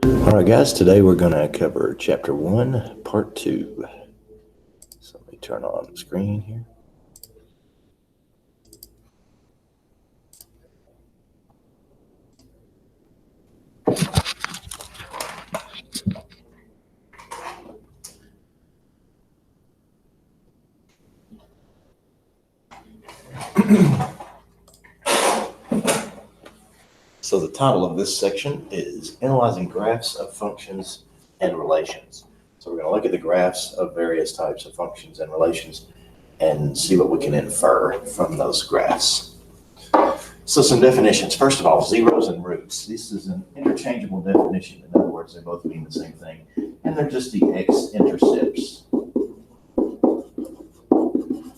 All right, guys, today we're going to cover Chapter 1, Part 2. So let me turn on the screen here. So the title of this section is Analyzing Graphs of Functions and Relations. So we're going to look at the graphs of various types of functions and relations and see what we can infer from those graphs. So some definitions. First of all, zeros and roots. This is an interchangeable definition. In other words, they both mean the same thing. And they're just the x-intercepts.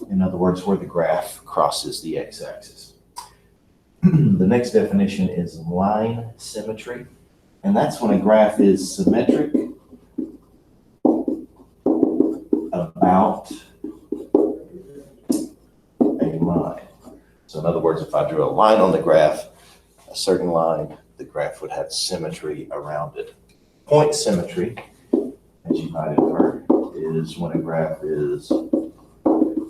In other words, where the graph crosses the x-axis. The next definition is line symmetry. And that's when a graph is symmetric about a line. So in other words, if I drew a line on the graph, a certain line, the graph would have symmetry around it. Point symmetry, as you might infer, is when a graph is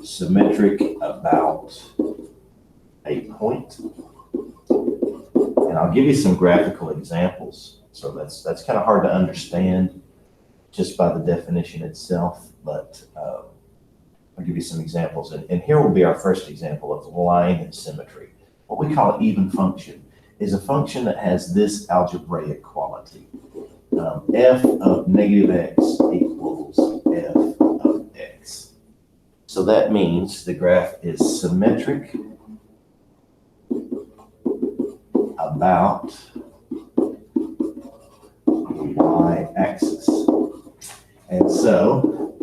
symmetric about a point. And I'll give you some graphical examples. So that's kind of hard to understand just by the definition itself, but I'll give you some examples. And here will be our first example of line symmetry. What we call an even function is a function that has this algebraic quality. F of negative x equals f of x. So that means the graph is symmetric about the y-axis. And so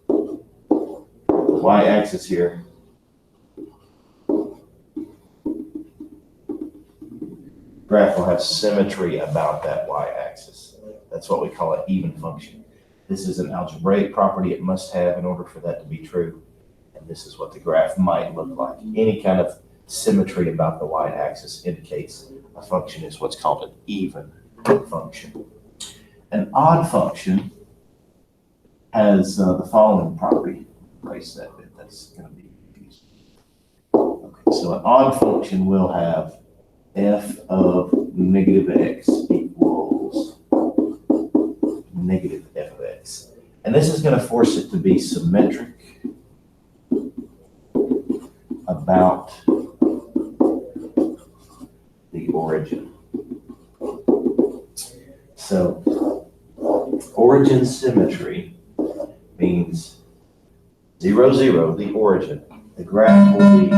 the y-axis here graph will have symmetry about that y-axis. That's what we call an even function. This is an algebraic property it must have in order for that to be true. And this is what the graph might look like. Any kind of symmetry about the y-axis indicates a function is what's called an even function. An odd function has the following property. Erase that bit, that's going to be confusing. Okay, so an odd function will have f of negative x equals negative f of x. And this is going to force it to be symmetric about the origin. So origin symmetry means 0, 0, the origin. The graph will be.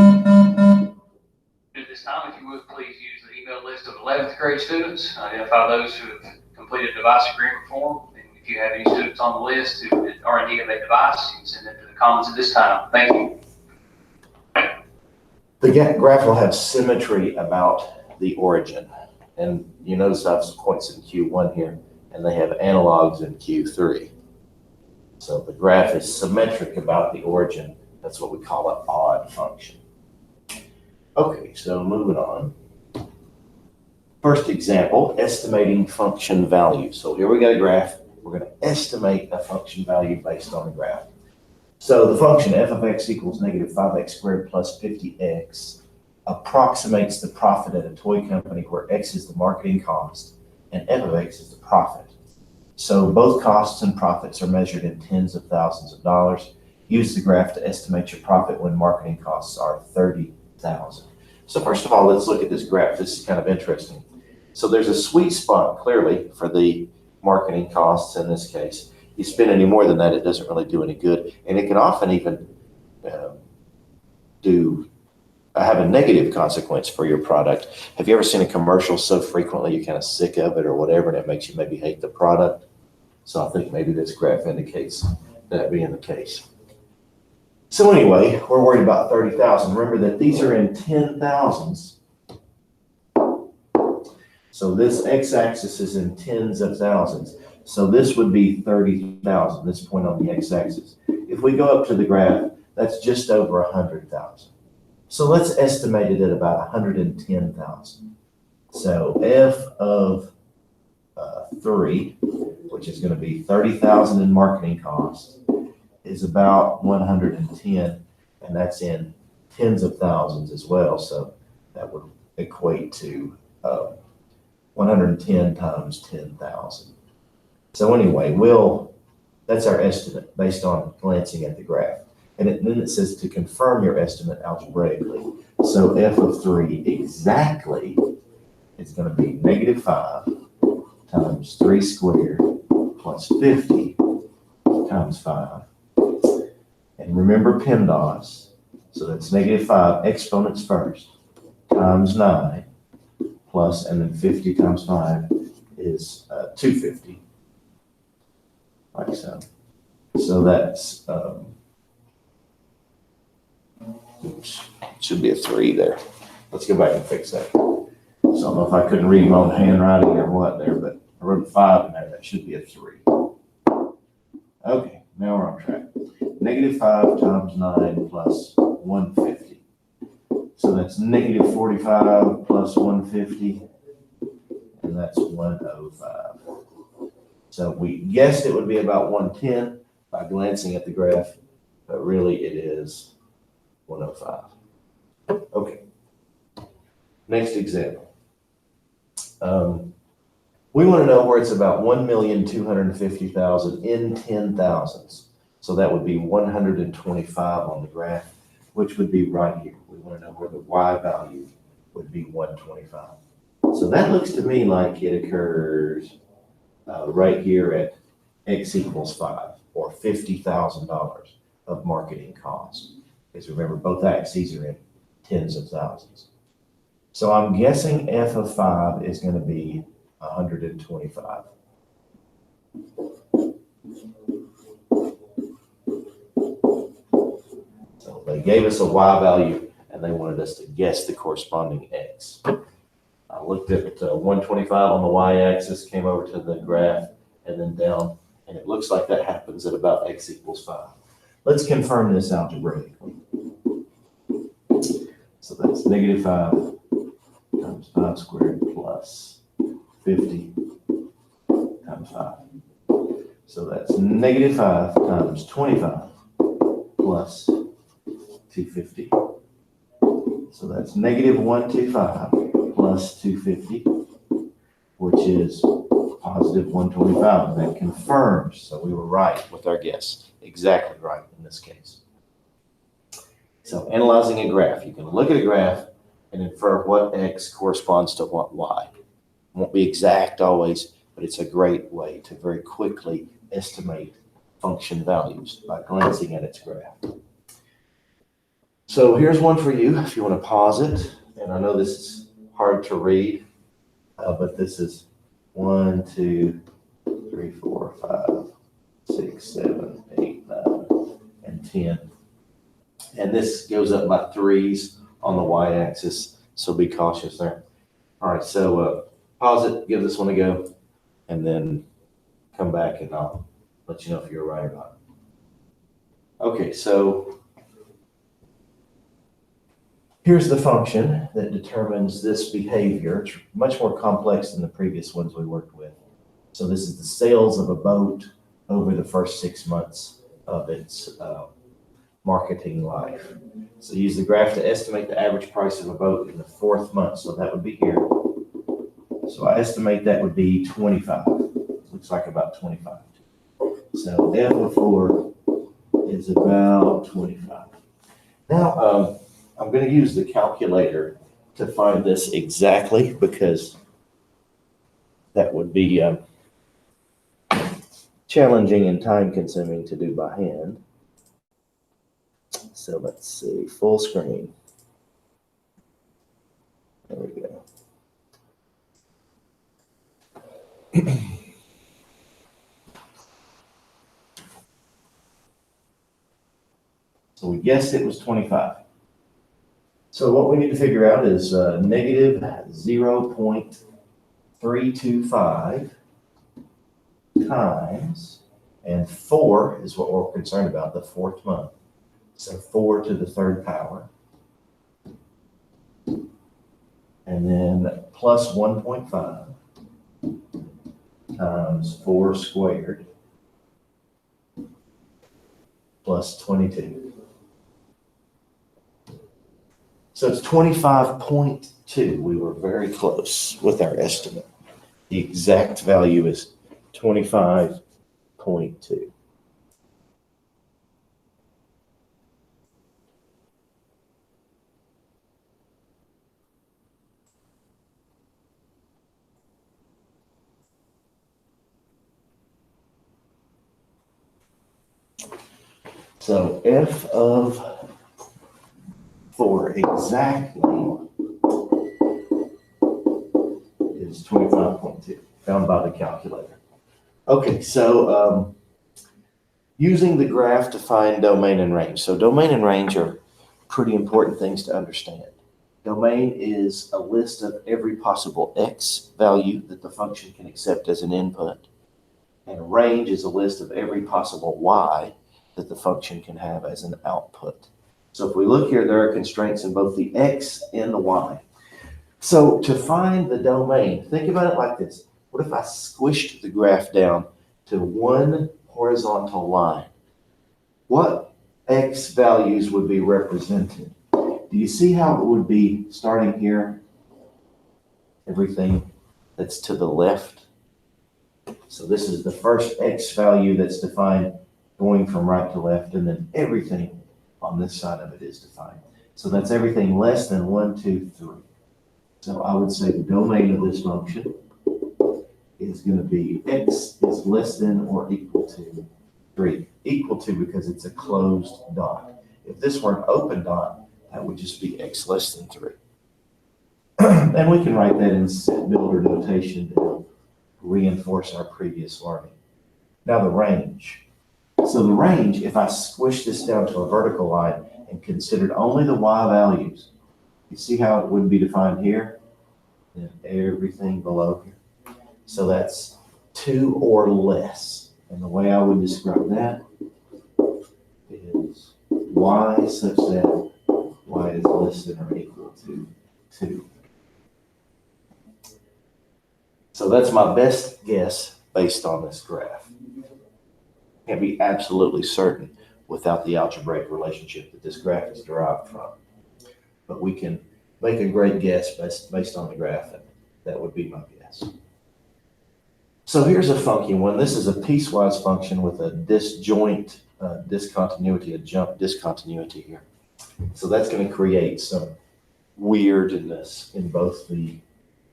At this time, if you would please use the email list of 11th grade students. Identify those who have completed device agreement form. And if you have any students on the list who are in need of a device, you can send them to the comments at this time. Thank you. The graph will have symmetry about the origin. And you notice I have some points in Q1 here, and they have analogs in Q3. So the graph is symmetric about the origin. That's what we call an odd function. Okay, so moving on. First example, estimating function value. So here we got a graph. We're going to estimate a function value based on the graph. So the function f of x equals negative 5x squared plus 50x approximates the profit at a toy company where x is the marketing cost and f of x is the profit. So both costs and profits are measured in tens of thousands of dollars. Use the graph to estimate your profit when marketing costs are $30,000. So first of all, let's look at this graph. This is kind of interesting. So there's a sweet spot clearly for the marketing costs in this case. You spend any more than that, it doesn't really do any good. And it can often even have a negative consequence for your product. Have you ever seen a commercial so frequently you're kind of sick of it or whatever, and it makes you maybe hate the product? So I think maybe this graph indicates that being the case. So anyway, we're worried about 30,000. Remember that these are in 10,000s. So this x-axis is in tens of thousands. So this would be 30,000, this point on the x-axis. If we go up to the graph, that's just over 100,000. So let's estimate it at about 110,000. So f of 3, which is going to be 30,000 in marketing costs, is about 110, and that's in tens of thousands as well. So that would equate to 110 times 10,000. So anyway, that's our estimate based on glancing at the graph. And then it says to confirm your estimate algebraically. So f of 3 exactly is going to be -5 times 3 squared plus 50 times 5. And remember PEMDAS. So that's -5 exponents first times 9 plus, and then 50 times 5 is 250. Like so. So that's, oops, should be a 3 there. Let's go back and fix that. So I don't know if I couldn't read my own handwriting or what there, but I wrote a 5 in there. That should be a 3. Okay, now we're on track. -5 times 9 plus 150. So that's -45 plus 150, and that's 105. So we guessed it would be about 110 by glancing at the graph, but really it is 105. Okay. Next example. We want to know where it's about 1,250,000 in 10,000s. So that would be 125 on the graph, which would be right here. We want to know where the Y value would be 125. So that looks to me like it occurs right here at X equals 5, or $50,000 of marketing cost. Because remember, both axes are in tens of thousands. So I'm guessing f of 5 is going to be 125. So they gave us a Y value and they wanted us to guess the corresponding X. I looked at 125 on the Y-axis, came over to the graph, and then down, and it looks like that happens at about X equals 5. Let's confirm this algebraically. So that's -5 times 5 squared plus 50 times 5. So that's -5 times 25 plus 250. So that's -125 plus 250, which is positive 125. And that confirms, so we were right with our guess. Exactly right in this case. So analyzing a graph, you can look at a graph and infer what X corresponds to what Y. It won't be exact always, but it's a great way to very quickly estimate function values by glancing at its graph. So here's one for you if you want to pause it. And I know this is hard to read, but this is 1, 2, 3, 4, 5, 6, 7, 8, 9, and 10. And this goes up by 3s on the Y-axis, so be cautious there. All right, so pause it, give this one a go, and then come back and I'll let you know if you're right or not. Okay, so here's the function that determines this behavior. It's much more complex than the previous ones we worked with. So this is the sales of a boat over the first 6 months of its marketing life. So use the graph to estimate the average price of a boat in the 4th month. So that would be here. So I estimate that would be 25. Looks like about 25. So f of 4 is about 25. Now, I'm going to use the calculator to find this exactly because that would be challenging and time consuming to do by hand. So let's see, full screen. There we go. So we guessed it was 25. So what we need to figure out is negative 0.325 times, and 4 is what we're concerned about, the 4th month. So 4 to the 3rd power. And then plus 1.5 times 4 squared plus 22. So it's 25.2. We were very close with our estimate. The exact value is 25.2. So f of 4 exactly is 25.2, found by the calculator. Okay, so using the graph to find domain and range. So domain and range are pretty important things to understand. Domain is a list of every possible x value that the function can accept as an input. And range is a list of every possible y that the function can have as an output. So if we look here, there are constraints in both the x and the y. So to find the domain, think about it like this. What if I squished the graph down to one horizontal line? What x values would be represented? Do you see how it would be starting here? Everything that's to the left. So this is the first x value that's defined going from right to left, and then everything on this side of it is defined. So that's everything less than 1, 2, 3. So I would say the domain of this function is going to be x is less than or equal to 3. Equal to because it's a closed dot. If this were an open dot, that would just be x less than 3. And we can write that in set builder notation to help reinforce our previous learning. Now the range. So the range, if I squish this down to a vertical line and considered only the y values, you see how it would be defined here? And everything below here. So that's 2 or less. And the way I would describe that is y such that y is less than or equal to 2. So that's my best guess based on this graph. Can't be absolutely certain without the algebraic relationship that this graph is derived from. But we can make a great guess based on the graph, and that would be my guess. So here's a funky one. This is a piecewise function with a disjoint discontinuity, a jump discontinuity here. So that's going to create some weirdness in both the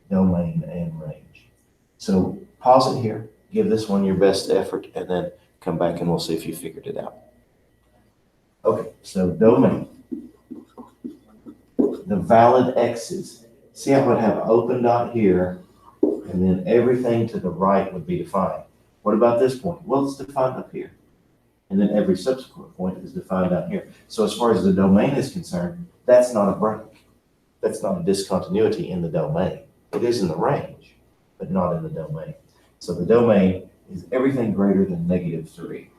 domain and range. So pause it here, give this one your best effort, and then come back and we'll see if you figured it out. Okay, so domain. The valid x's. See how I would have an open dot here, and then everything to the right would be defined. What about this point? Well, it's defined up here. And then every subsequent point is defined down here. So as far as the domain is concerned, that's not a break. That's not a discontinuity in the domain. It is in the range, but not in the domain. So the domain is everything greater than -3.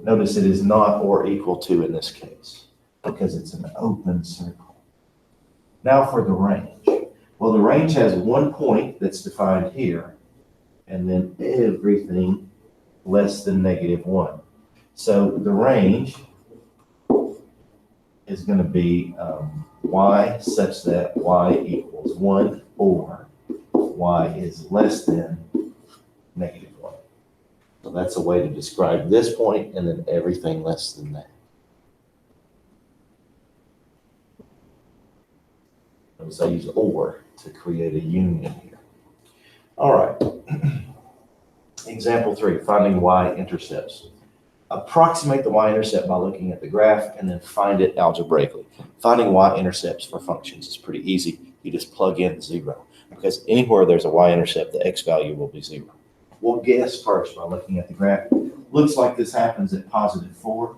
Notice it is not or equal to in this case, because it's an open circle. Now for the range. Well, the range has one point that's defined here, and then everything less than -1. So the range is going to be y such that y equals 1 or y is less than -1. So that's a way to describe this point, and then everything less than that. Notice I use or to create a union here. All right. Example 3, finding y-intercepts. Approximate the y-intercept by looking at the graph and then find it algebraically. Finding y-intercepts for functions is pretty easy. You just plug in 0, because anywhere there's a y-intercept, the x value will be 0. We'll guess first by looking at the graph. Looks like this happens at +4.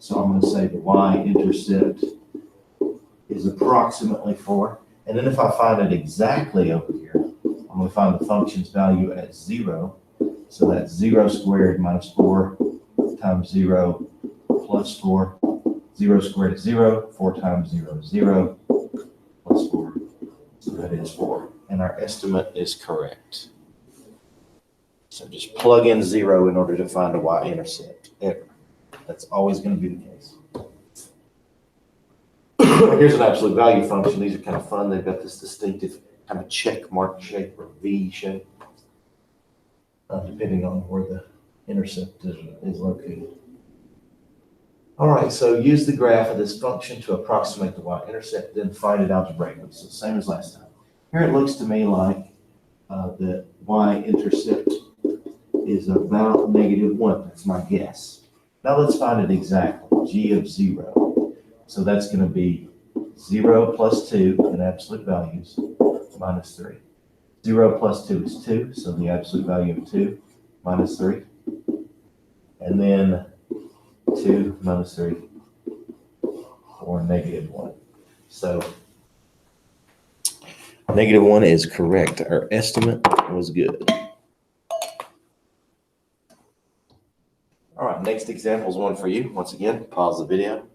So I'm going to say the y-intercept is approximately 4. And then if I find it exactly over here, I'm going to find the function's value at 0. So that's 0 squared minus 4 times 0 plus 4. 0 squared is 0. 4 times 0 is 0. Plus 4. So That is 4. And our estimate is correct. So just plug in 0 in order to find a y-intercept. That's always going to be the case. Here's an absolute value function. These are kind of fun. They've got this distinctive kind of check mark shape or V shape, depending on where the intercept is located. All right, so use the graph of this function to approximate the y-intercept, then find it algebraically. So same as last time. Here it looks to me like the y-intercept is about -1. That's my guess. Now let's find it exactly. G of 0. So that's going to be 0 plus 2 in absolute values minus 3. 0 plus 2 is 2, so the absolute value of 2 minus 3. And then 2 minus 3, or -1. So -1 is correct. Our estimate was good. All right, next example is one for you. Once again, pause the video,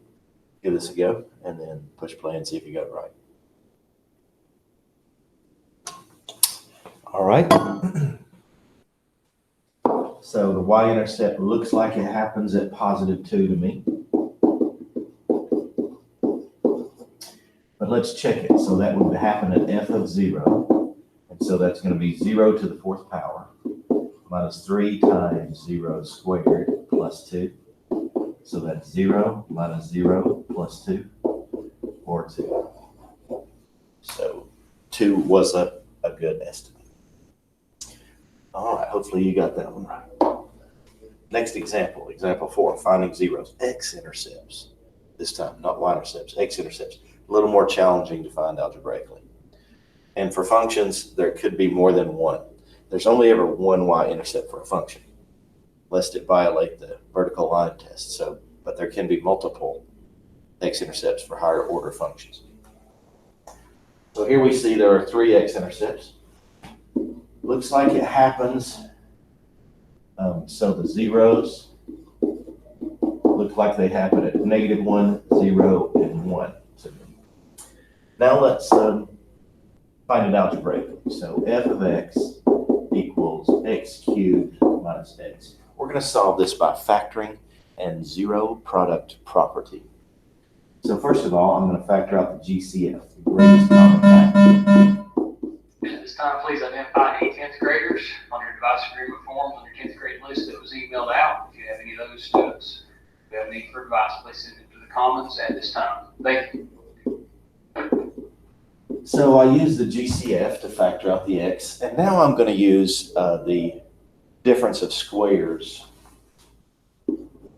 give this a go, and then push play and see if you got it right. All right. So the y-intercept looks like it happens at +2 to me. But let's check it. So that would happen at f of 0. And so that's going to be 0 to the 4th power minus 3 times 0 squared plus 2. So that's 0 minus 0 plus 2, or 2. So 2 was a good estimate. All right, hopefully you got that one right. Next example, example 4, finding zeros, x-intercepts. This time, not y-intercepts, x-intercepts. A little more challenging to find algebraically. And for functions, there could be more than one. There's only ever one y-intercept for a function, lest it violate the vertical line test. So, but there can be multiple x-intercepts for higher order functions. So here we see there are 3 x-intercepts. Looks like it happens, so the zeros look like they happen at -1, 0, and 1 to me. Now let's find it algebraically. So f of x equals x cubed minus x. We're going to solve this by factoring and zero product property. So first of all, I'm going to factor out the GCF, the greatest common factor. At this time, please identify any 10th graders on your device agreement forms on your 10th grade list that was emailed out. If you have any of those students who have need for advice, please send it to the Commons at this time. Thank you. So I use the GCF to factor out the x, and now I'm going to use the difference of squares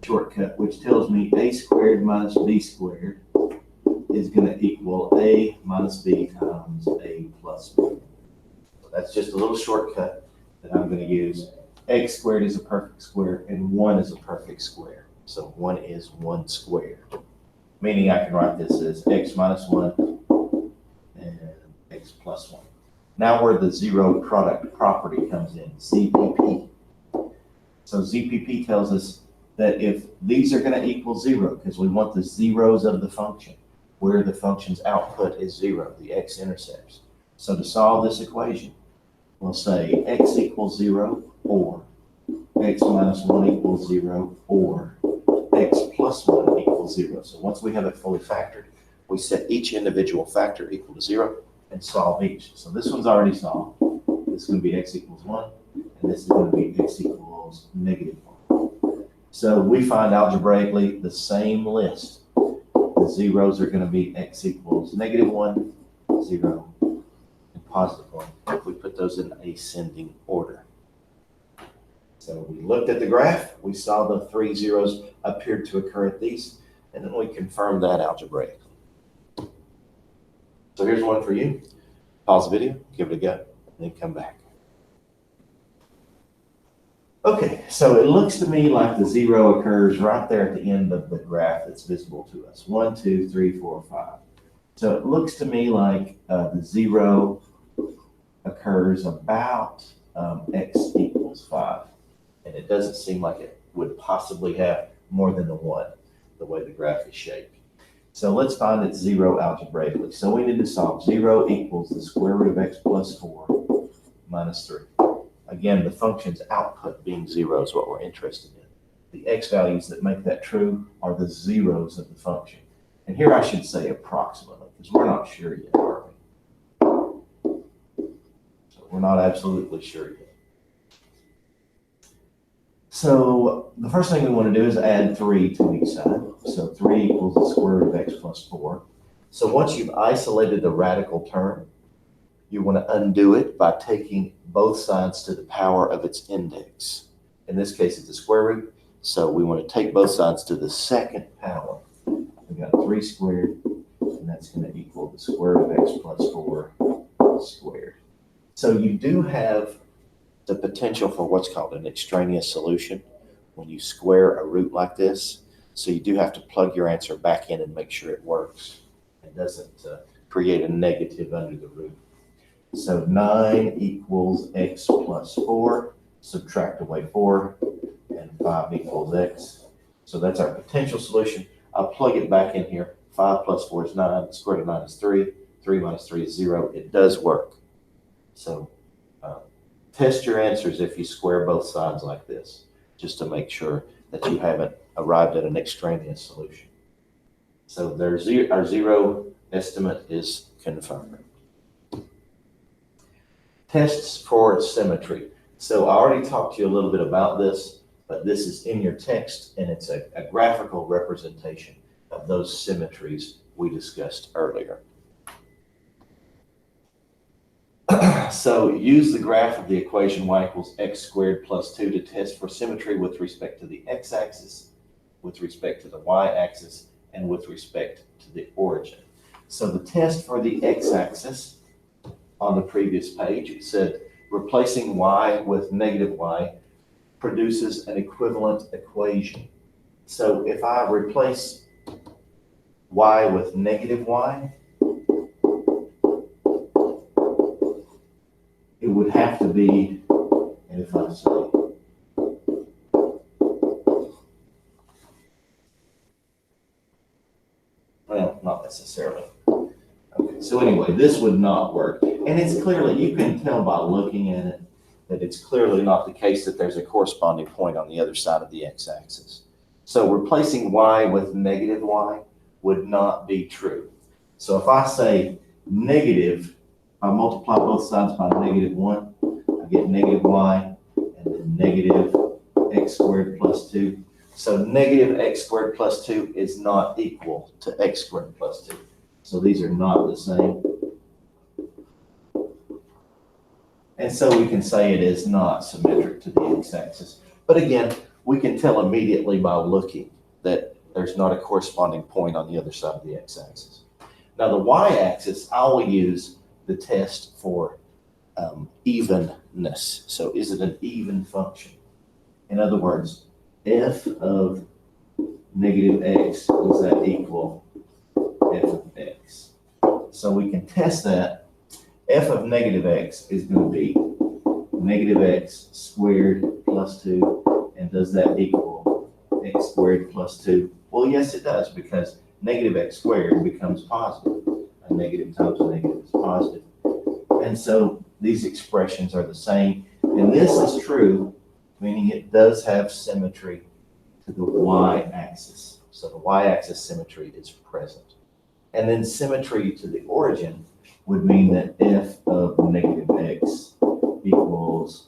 shortcut, which tells me a squared minus b squared is going to equal a minus b times a plus b. So that's just a little shortcut that I'm going to use. X squared is a perfect square, and 1 is a perfect square. So 1 is 1 squared, meaning I can write this as x minus 1 and x plus 1. Now where the zero product property comes in, ZPP. So ZPP tells us that if these are going to equal 0, because we want the zeros of the function, where the function's output is 0, the x-intercepts. So to solve this equation, we'll say x equals 0, or x minus 1 equals 0, or x plus 1 equals 0. So once we have it fully factored, we set each individual factor equal to 0 and solve each. So this one's already solved. This is going to be x equals 1, and this is going to be x equals -1. So we find algebraically the same list. The zeros are going to be x equals -1, 0, and +1 if we put those in ascending order. So we looked at the graph, we saw the 3 zeros appeared to occur at these, and then we confirmed that algebraically. So here's one for you. Pause the video, give it a go, and then come back. Okay, so it looks to me like the 0 occurs right there at the end of the graph that's visible to us. 1, 2, 3, 4, 5. So it looks to me like the 0 occurs about x equals 5. And it doesn't seem like it would possibly have more than the 1, the way the graph is shaped. So let's find its zero algebraically. So we need to solve 0 equals the square root of x plus 4 minus 3. Again, the function's output being 0 is what we're interested in. The x values that make that true are the zeros of the function. And here I should say approximately, because we're not sure yet, are we? So we're not absolutely sure yet. So the first thing we want to do is add 3 to each side. So 3 equals the square root of x plus 4. So once you've isolated the radical term, you want to undo it by taking both sides to the power of its index. In this case, it's the square root. So we want to take both sides to the second power. We've got 3 squared, and that's going to equal the square root of x plus 4 squared. So you do have the potential for what's called an extraneous solution when you square a root like this. So you do have to plug your answer back in and make sure it works. It doesn't create a negative under the root. So 9 equals x plus 4. Subtract away 4, and 5 equals x. So that's our potential solution. I'll plug it back in here. 5 plus 4 is 9. The square root of 9 is 3. 3 minus 3 is 0. It does work. So test your answers if you square both sides like this, just to make sure that you haven't arrived at an extraneous solution. So our 0 estimate is confirmed. Tests for symmetry. So I already talked to you a little bit about this, but this is in your text, and it's a graphical representation of those symmetries we discussed earlier. So use the graph of the equation y equals x squared plus 2 to test for symmetry with respect to the x-axis, with respect to the y-axis, and with respect to the origin. So the test for the x-axis on the previous page, it said replacing y with negative y produces an equivalent equation. So if I replace y with negative y, it would have to be, and if I say, well, not necessarily. Okay, so anyway, this would not work. And it's clearly, you can tell by looking at it, that it's clearly not the case that there's a corresponding point on the other side of the x-axis. So replacing y with negative y would not be true. So if I say negative, I multiply both sides by negative 1, I get negative y, and then negative x squared plus 2. So negative x squared plus 2 is not equal to x squared plus 2. So these are not the same. And so we can say it is not symmetric to the x-axis. But again, we can tell immediately by looking that there's not a corresponding point on the other side of the x-axis. Now the y-axis, I will use the test for evenness. So is it an even function? In other words, f of negative x, does that equal f of x? So we can test that. F of negative x is going to be negative x squared plus 2. And does that equal x squared plus 2? Well, yes, it does, because negative x squared becomes positive. A negative times a negative is positive. And so these expressions are the same. And this is true, meaning it does have symmetry to the y-axis. So the y-axis symmetry is present. And then symmetry to the origin would mean that f of negative x equals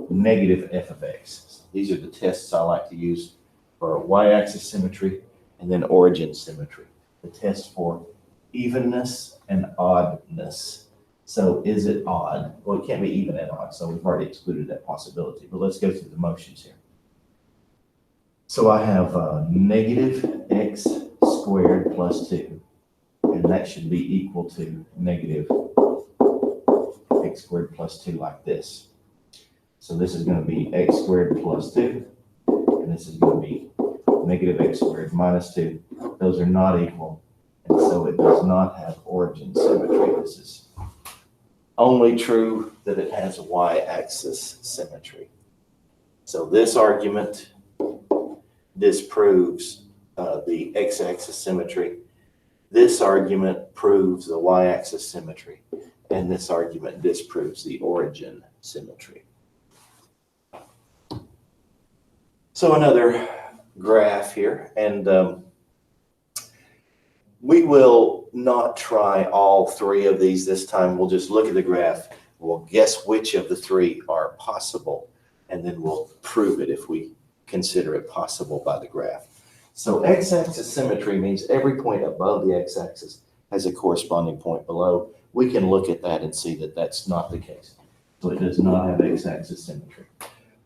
negative f of x. These are the tests I like to use for y-axis symmetry and then origin symmetry. The test for evenness and oddness. So is it odd? Well, it can't be even and odd, so we've already excluded that possibility. But let's go through the motions here. So I have negative x squared plus 2. And that should be equal to negative x squared plus 2 like this. So this is going to be x squared plus 2. And this is going to be negative x squared minus 2. Those are not equal. And so it does not have origin symmetry. This is only true that it has y-axis symmetry. So this argument disproves the x-axis symmetry, This argument proves the y-axis symmetry, and this argument disproves the origin symmetry. So another graph here, and we will not try all three of these this time. We'll just look at the graph. We'll guess which of the three are possible, and then we'll prove it if we consider it possible by the graph. So x-axis symmetry means every point above the x-axis has a corresponding point below. We can look at that and see that that's not the case. So it does not have x-axis symmetry.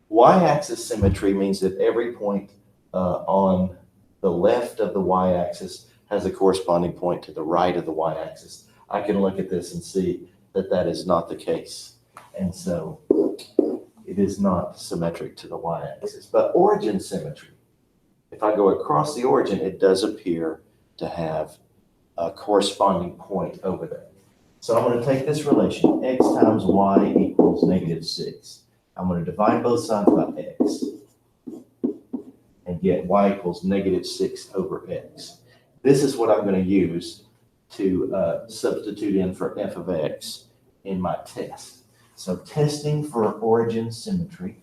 Y-axis symmetry means that every point on the left of the y-axis has a corresponding point to the right of the y-axis. I can look at this and see that that is not the case. And so it is not symmetric to the y-axis. But origin symmetry, if I go across the origin, it does appear to have a corresponding point over there. So I'm going to take this relation, x times y equals -6. I'm going to divide both sides by x and get y equals -6 over x. This is what I'm going to use to substitute in for f of x in my test. So testing for origin symmetry,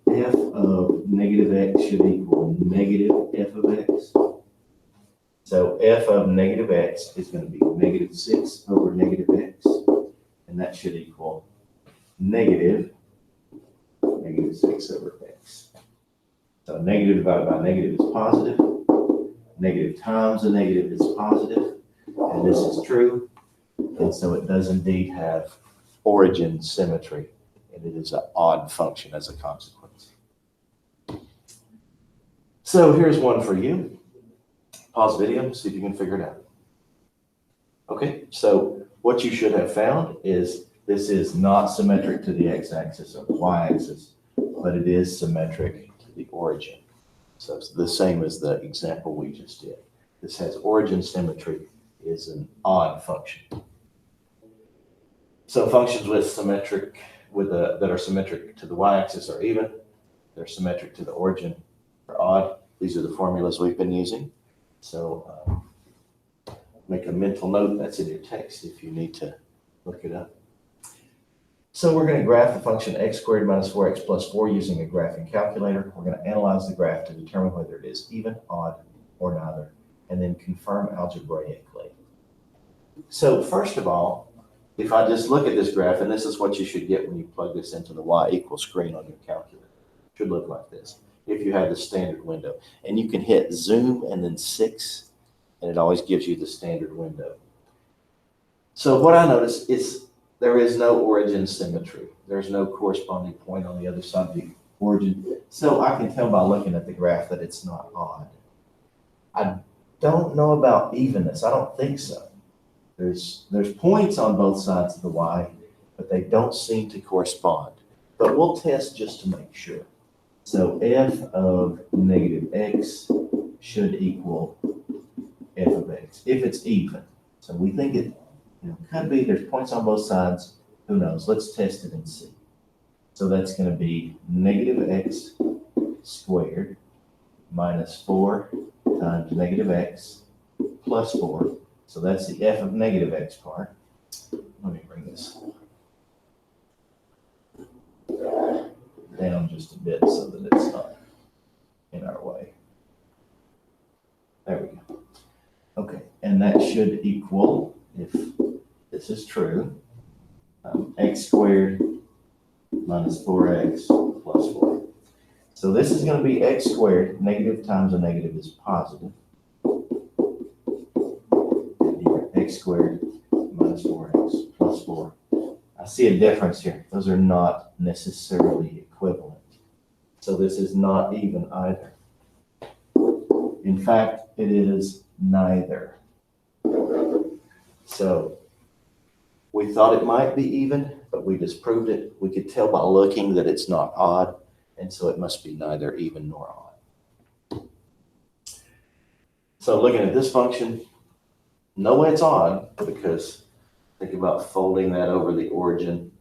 f of -x should equal -f of x. So f of -x is going to be -6 over -x, and that should equal -6 over x. So negative divided by negative is positive. Negative times a negative is positive, and this is true. And so it does indeed have origin symmetry, and it is an odd function as a consequence. So here's one for you. Pause video, see if you can figure it out. Okay, so what you should have found is this is not symmetric to the x-axis or the y-axis, but it is symmetric to the origin. So it's the same as the example we just did. This has origin symmetry, is an odd function. So functions that are symmetric to the y-axis are even. They're symmetric to the origin are odd. These are the formulas we've been using. So make a mental note. That's in your text if you need to look it up. So we're going to graph the function x squared minus 4x plus 4 using a graphing calculator. We're going to analyze the graph to determine whether it is even, odd, or neither, and then confirm algebraically. So first of all, if I just look at this graph, and this is what you should get when you plug this into the y equals screen on your calculator. It should look like this if you have the standard window. And you can hit zoom and then 6, and it always gives you the standard window. So what I notice is there is no origin symmetry. There's no corresponding point on the other side of the origin. So I can tell by looking at the graph that it's not odd. I don't know about evenness. I don't think so. There's points on both sides of the y, but they don't seem to correspond. But we'll test just to make sure. So f of -x should equal f of x, if it's even. So we think it could be, there's points on both sides. Who knows? Let's test it and see. So that's going to be -x squared minus 4 times -x plus 4. So that's the f of -x part. Let me bring this down just a bit so that it's not in our way. There we go. Okay, and that should equal, if this is true, x squared minus 4x plus 4. So this is going to be x squared. Negative times a negative is positive. And here, x squared minus 4x plus 4. I see a difference here. Those are not necessarily equivalent. So this is not even either. In fact, it is neither. So we thought it might be even, but we disproved it. We could tell by looking that it's not odd, and so it must be neither even nor odd. So looking at this function, no way it's odd, because think about folding that over the origin.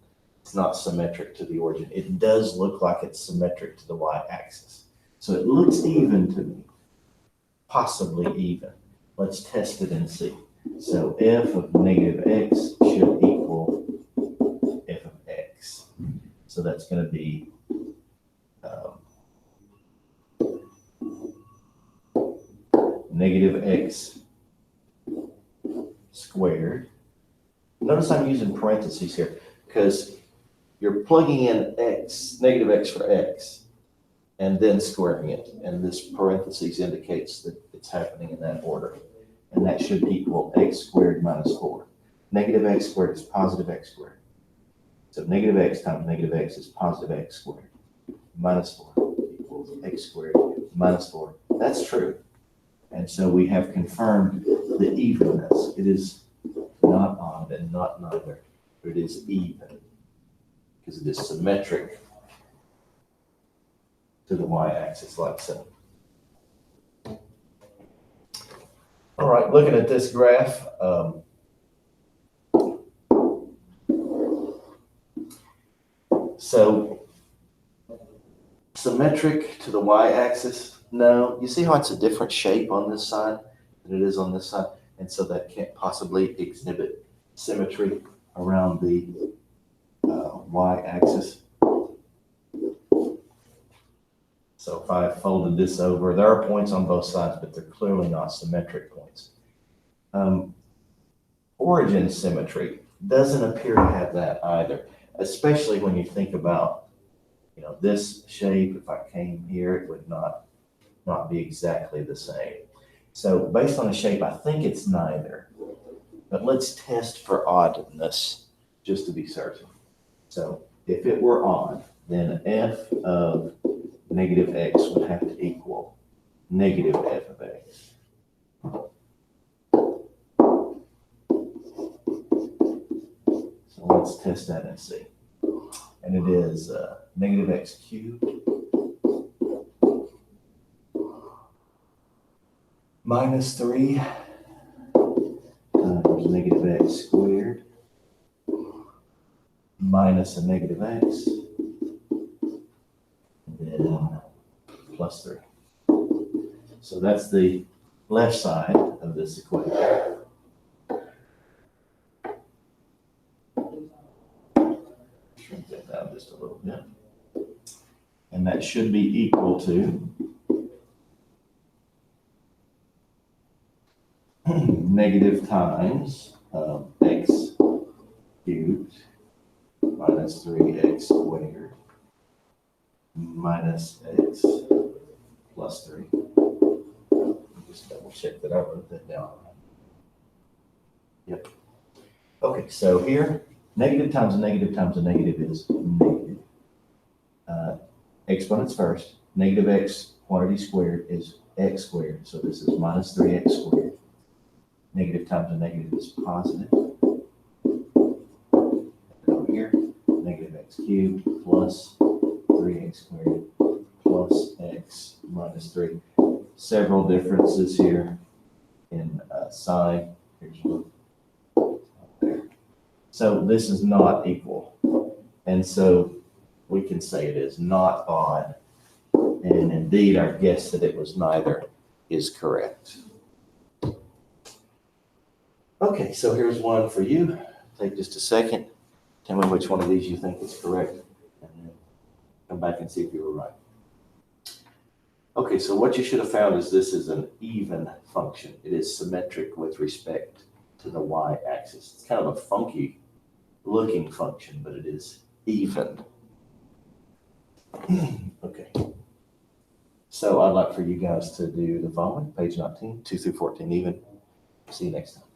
It's not symmetric to the origin. It does look like it's symmetric to the y-axis. So it looks even to me, possibly even. let's test it and see. So f of negative x should equal f of x. So that's going to be negative x squared. Notice I'm using parentheses here because you're plugging in x, negative x for x, and then squaring it. And this parentheses indicates that it's happening in that order. And that should equal x squared minus 4. Negative x squared is positive x squared. So negative x times negative x is positive x squared. Minus 4 equals x squared minus 4. That's true. And so we have confirmed the evenness. It is not odd and not neither, but it is even because it is symmetric to the y-axis like so. All right, looking at this graph, so symmetric to the y-axis. No, you see how it's a different shape on this side than it is on this side? And so that can't possibly exhibit symmetry around the y-axis. So if I folded this over, there are points on both sides, but they're clearly not symmetric points. Origin symmetry doesn't appear to have that either, especially when you think about, you know, this shape. If I came here, it would not be exactly the same. So based on the shape, I think it's neither. But let's test for oddness just to be certain. So if it were odd, then f of negative x would have to equal negative f of x. So let's test that and see. And it is negative x cubed minus 3 times negative x squared minus a negative x, and then plus 3. So that's the left side of this equation. Shrink that down just a little bit. And that should be equal to negative times x cubed minus 3x squared minus x plus 3. Just double check that I wrote that down. Yep. Okay, so here, negative times a negative times a negative is negative. Exponents first. Negative x quantity squared is x squared. So this is minus 3x squared. Negative times a negative is positive. Over here, negative x cubed plus 3x squared plus x minus 3. Several differences here in sign. Here's one. There. So this is not equal. And so we can say it is not odd. And indeed, our guess that it was neither is correct. Okay, so here's one for you. Take just a second. Tell me which one of these you think is correct. And then come back and see if you were right. Okay, so what you should have found is this is an even function. It is symmetric with respect to the y-axis. It's kind of a funky looking function, but it is even. Okay. So I'd like for you guys to do the following, page 19, 2 through 14 even. See you next time.